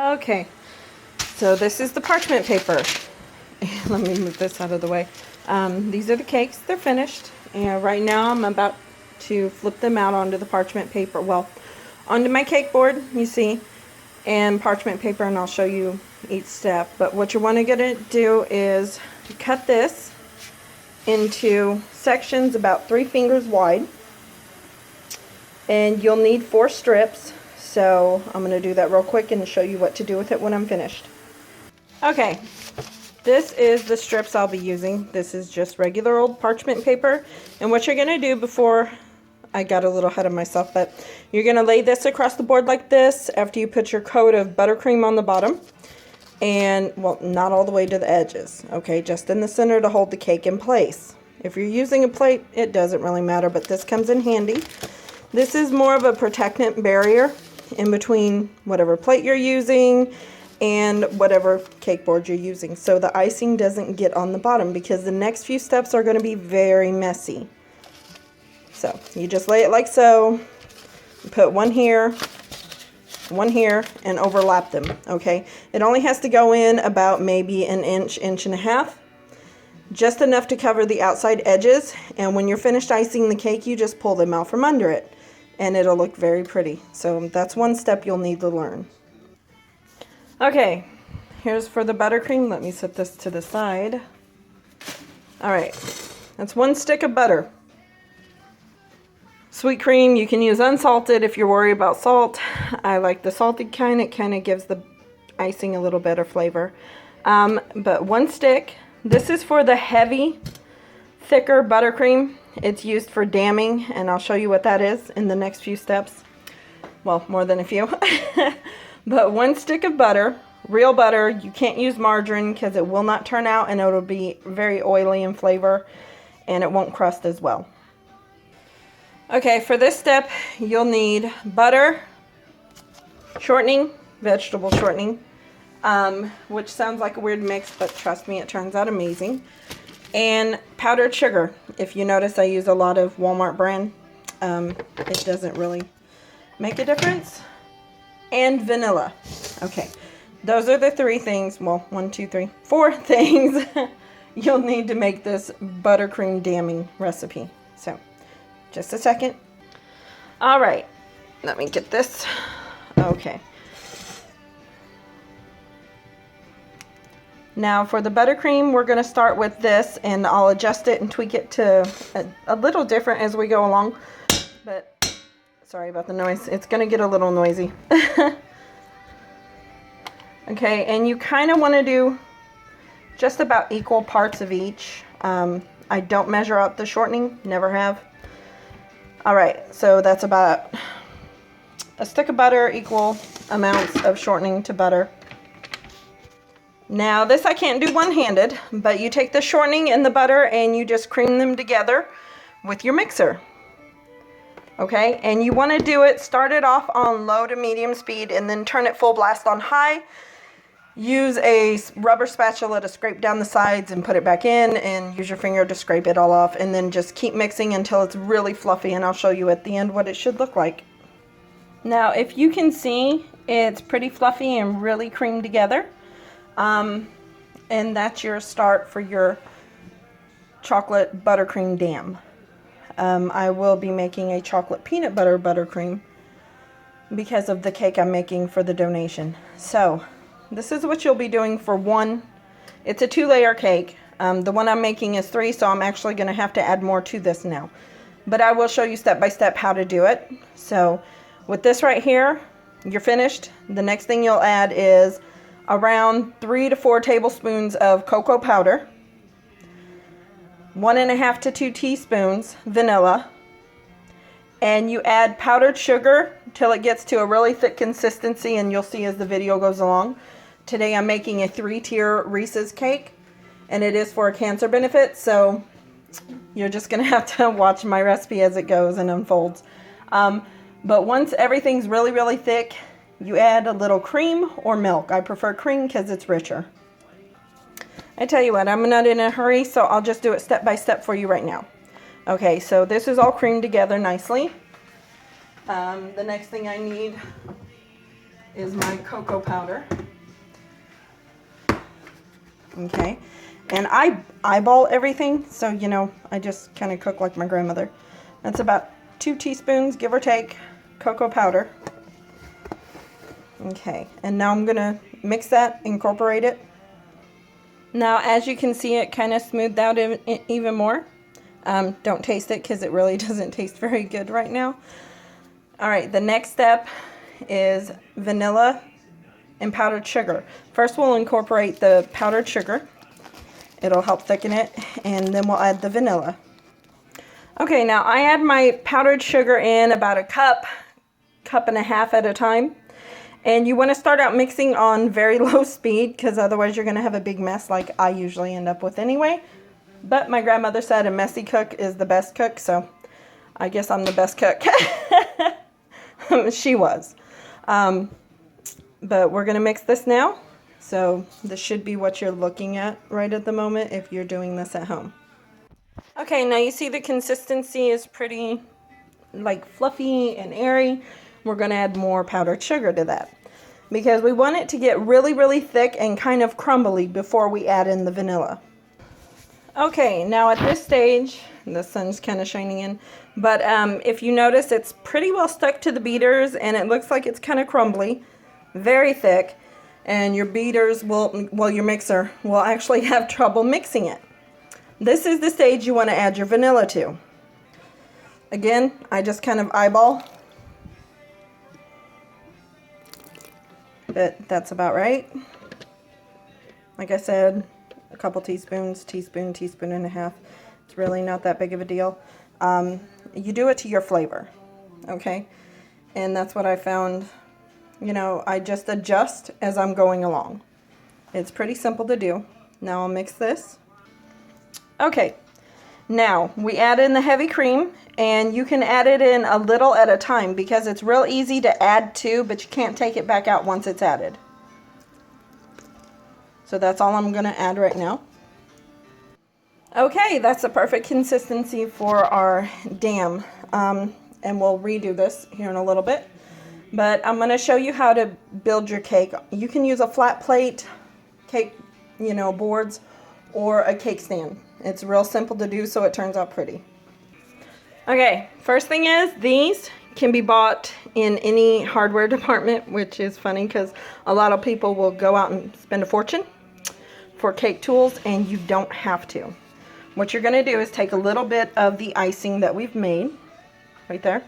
Okay, so this is the parchment paper. Let me move this out of the way. These are the cakes. They're finished. And right now I'm about to flip them out onto the parchment paper. Well, onto my cake board, you see, and parchment paper, and I'll show you each step. But what you want to get to do is cut this into sections about 3 fingers wide. And you'll need 4 strips. So I'm going to do that real quick and show you what to do with it when I'm finished. Okay, this is the strips I'll be using. This is just regular old parchment paper. And what you're going to do before, I got a little ahead of myself, but you're going to lay this across the board like this after you put your coat of buttercream on the bottom. And, well, not all the way to the edges, okay, just in the center to hold the cake in place. If you're using a plate, it doesn't really matter, but this comes in handy. This is more of a protectant barrier in between whatever plate you're using and whatever cake board you're using, so the icing doesn't get on the bottom, because the next few steps are going to be very messy. So you just lay it like so, put one here, and overlap them, okay? It only has to go in about maybe an inch, inch and a half, just enough to cover the outside edges, and when you're finished icing the cake, you just pull them out from under it, and it'll look very pretty. So that's one step you'll need to learn. Okay, here's for the buttercream. Let me set this to the side. Alright, that's 1 stick of butter. Sweet cream, you can use unsalted if you're worried about salt. I like the salted kind. It kind of gives the icing a little better flavor. But 1 stick. This is for the heavy, thicker buttercream. It's used for damming, and I'll show you what that is in the next few steps. Well, more than a few. But 1 stick of butter, real butter. You can't use margarine because it will not turn out, and it'll be very oily in flavor, and it won't crust as well. Okay, for this step, you'll need butter, shortening, vegetable shortening, which sounds like a weird mix, but trust me, it turns out amazing. And powdered sugar. If you notice, I use a lot of Walmart brand. It doesn't really make a difference. And vanilla. Okay, those are the 3 things, well, 1, 2, 3, 4 things you'll need to make this buttercream damming recipe. So, just a second. All right, let me get this. Okay. Now for the buttercream, we're going to start with this, and I'll adjust it and tweak it to a little different as we go along. But sorry about the noise. It's going to get a little noisy. Okay, and you kind of want to do just about equal parts of each. I don't measure out the shortening, never have. All right, so that's about a stick of butter, equal amounts of shortening to butter. Now this I can't do one-handed, but you take the shortening and the butter and you just cream them together with your mixer. Okay, and you want to do it, start it off on low to medium speed and then turn it full blast on high. Use a rubber spatula to scrape down the sides and put it back in, and use your finger to scrape it all off, and then just keep mixing until it's really fluffy, and I'll show you at the end what it should look like. Now if you can see, it's pretty fluffy and really creamed together. And that's your start for your chocolate buttercream dam. I will be making a chocolate peanut butter buttercream because of the cake I'm making for the donation. So this is what you'll be doing for one. It's a 2-layer cake. The one I'm making is 3, so I'm actually going to have to add more to this now. But I will show you step by step how to do it. So with this right here, you're finished. The next thing you'll add is around 3 to 4 tablespoons of cocoa powder, 1.5 to 2 teaspoons vanilla, and you add powdered sugar till it gets to a really thick consistency, and you'll see as the video goes along. Today I'm making a 3-tier Reeses cake, and it is for a cancer benefit, so you're just going to have to watch my recipe as it goes and unfolds. But once everything's really, really thick, you add a little cream or milk. I prefer cream because it's richer. I tell you what, I'm not in a hurry, so I'll just do it step by step for you right now. Okay, so this is all creamed together nicely. The next thing I need is my cocoa powder. Okay, and I eyeball everything, so you know, I just kind of cook like my grandmother. That's about 2 teaspoons, give or take, cocoa powder. Okay, and now I'm gonna mix that, incorporate it. Now, as you can see, it kind of smoothed out even more. Don't taste it because it really doesn't taste very good right now. All right, the next step is vanilla and powdered sugar. First, we'll incorporate the powdered sugar. It'll help thicken it, and then we'll add the vanilla. Okay, now I add my powdered sugar in about a cup and a half at a time. And you want to start out mixing on very low speed, because otherwise you're going to have a big mess like I usually end up with anyway. But my grandmother said a messy cook is the best cook, so I guess I'm the best cook. She was. But we're going to mix this now. So this should be what you're looking at right at the moment if you're doing this at home. Okay, now you see the consistency is pretty like fluffy and airy. We're going to add more powdered sugar to that because we want it to get really, really thick and kind of crumbly before we add in the vanilla. Okay, now at this stage, the sun's kind of shining in, but if you notice, it's pretty well stuck to the beaters and it looks like it's kind of crumbly, very thick, and your beaters will, well, your mixer will actually have trouble mixing it. This is the stage you want to add your vanilla to. Again, I just kind of eyeball. But that's about right. Like I said, a couple teaspoons, teaspoon and a half. It's really not that big of a deal. You do it to your flavor, okay? And that's what I found. You know, I just adjust as I'm going along. It's pretty simple to do. Now I'll mix this. Okay, now we add in the heavy cream, and you can add it in a little at a time because it's real easy to add to, but you can't take it back out once it's added. So that's all I'm going to add right now. Okay, that's the perfect consistency for our dam, and we'll redo this here in a little bit. But I'm going to show you how to build your cake. You can use a flat plate, cake, you know, boards, or a cake stand. It's real simple to do, so it turns out pretty. Okay, first thing is these can be bought in any hardware department, which is funny because a lot of people will go out and spend a fortune for cake tools, and you don't have to. What you're going to do is take a little bit of the icing that we've made right there,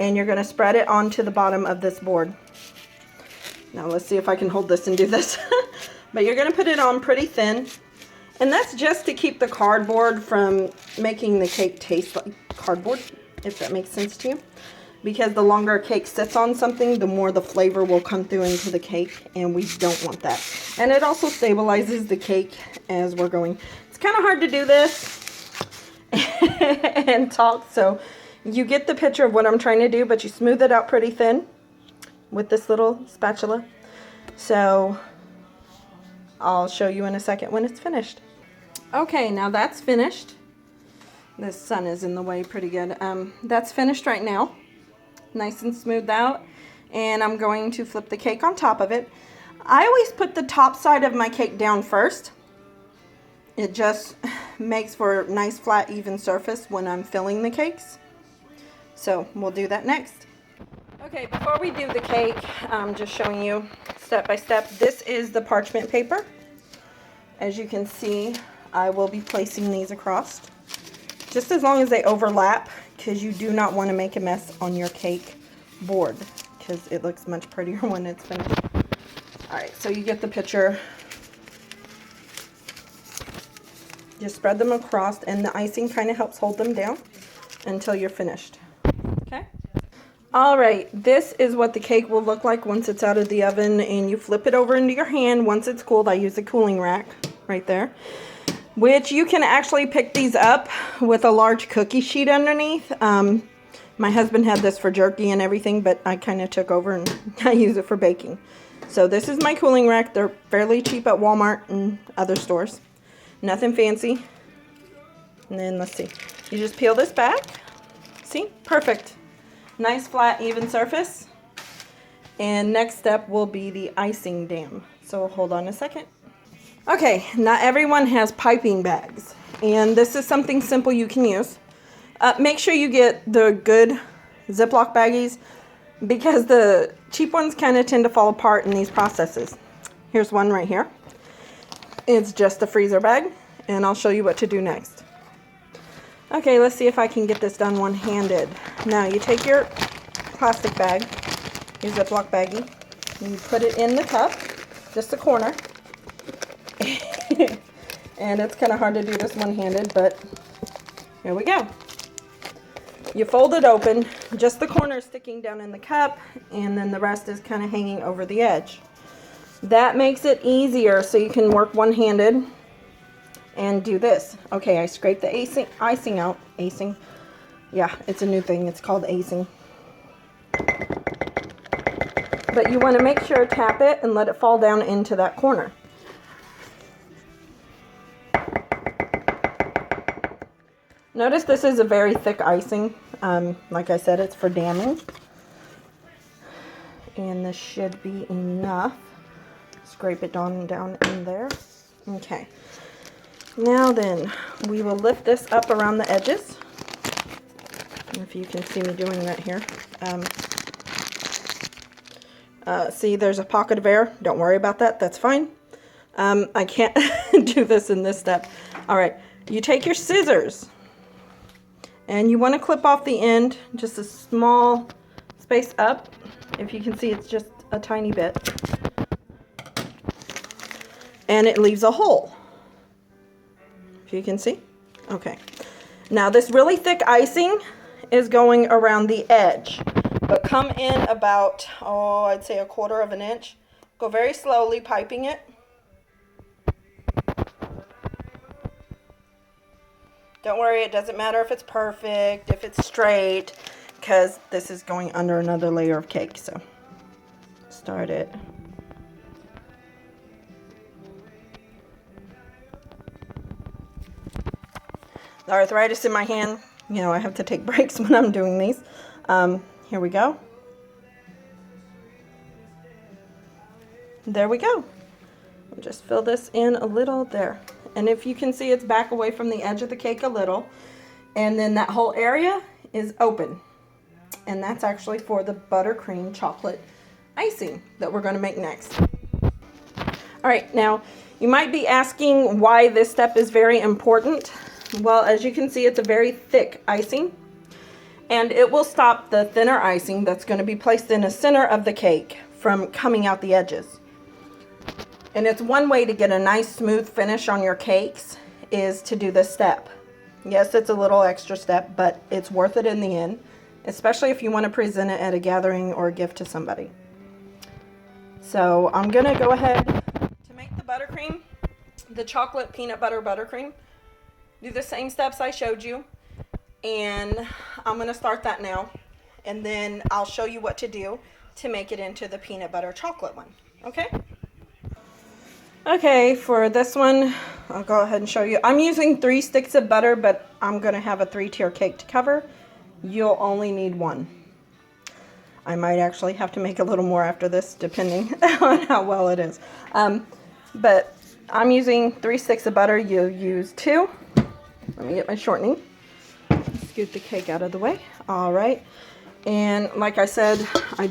and you're going to spread it onto the bottom of this board. Now let's see if I can hold this and do this. But you're going to put it on pretty thin. And that's just to keep the cardboard from making the cake taste like cardboard, if that makes sense to you. Because the longer a cake sits on something, the more the flavor will come through into the cake, and we don't want that. And it also stabilizes the cake as we're going. It's kind of hard to do this and talk, so you get the picture of what I'm trying to do, but you smooth it out pretty thin with this little spatula. So I'll show you in a second when it's finished. Okay, now that's finished. This sun is in the way pretty good. That's finished right now. Nice and smoothed out. And I'm going to flip the cake on top of it. I always put the top side of my cake down first. It just makes for a nice flat even surface when I'm filling the cakes. So we'll do that next. Okay, before we do the cake, I'm just showing you step by step. This is the parchment paper. As you can see, I will be placing these across, just as long as they overlap, because you do not want to make a mess on your cake board, because it looks much prettier when it's finished. Alright, so you get the picture. Just spread them across, and the icing kind of helps hold them down until you're finished. Okay? Alright, this is what the cake will look like once it's out of the oven, and you flip it over into your hand. Once it's cooled, I use a cooling rack right there, which you can actually pick these up with a large cookie sheet underneath. My husband had this for jerky and everything, but I kind of took over and I use it for baking. So this is my cooling rack. They're fairly cheap at Walmart and other stores. Nothing fancy. And then let's see. You just peel this back. See? Perfect. Nice flat even surface. And next step will be the icing dam. So hold on a second. Okay, not everyone has piping bags, and this is something simple you can use. Make sure you get the good Ziploc baggies, because the cheap ones kind of tend to fall apart in these processes. Here's one right here. It's just a freezer bag, and I'll show you what to do next. Okay, let's see if I can get this done one-handed. Now you take your plastic bag, your Ziploc baggie, and you put it in the cup, just the corner. And it's kind of hard to do this one-handed, but here we go. You fold it open, just the corner is sticking down in the cup, and then the rest is kind of hanging over the edge. That makes it easier so you can work one-handed and do this. Okay, I scraped the icing out. Icing. Yeah, it's a new thing. It's called icing. But you want to make sure, tap it and let it fall down into that corner. Notice this is a very thick icing. Like I said, it's for damming. And this should be enough. Scrape it down in there. Okay. Now then, we will lift this up around the edges. If you can see me doing that here. See, there's a pocket of air. Don't worry about that. That's fine. I can't do this in this step. All right. You take your scissors. And you want to clip off the end, just a small space up. If you can see, it's just a tiny bit. And it leaves a hole. If you can see. Okay. Now this really thick icing is going around the edge. But come in about, I'd say 1/4 of an inch. Go very slowly, piping it. Don't worry, it doesn't matter if it's perfect, if it's straight, because this is going under another layer of cake. So start it. The arthritis in my hand, you know, I have to take breaks when I'm doing these. Here we go. There we go. We'll just fill this in a little there. And if you can see, it's back away from the edge of the cake a little. And then that whole area is open. And that's actually for the buttercream chocolate icing that we're going to make next. All right, now you might be asking why this step is very important. Well, as you can see, it's a very thick icing. And it will stop the thinner icing that's going to be placed in the center of the cake from coming out the edges. And it's one way to get a nice smooth finish on your cakes is to do this step. Yes, it's a little extra step, but it's worth it in the end, especially if you want to present it at a gathering or a gift to somebody. So I'm going to go ahead to make the buttercream, the chocolate peanut butter buttercream. Do the same steps I showed you, and I'm going to start that now, and then I'll show you what to do to make it into the peanut butter chocolate one. Okay? Okay, for this one, I'll go ahead and show you. I'm using 3 sticks of butter, but I'm going to have a 3-tier cake to cover. You'll only need 1. I might actually have to make a little more after this, depending on how well it is. But I'm using 3 sticks of butter. You'll use 2. Let me get my shortening. Scoot the cake out of the way. All right. And like I said, I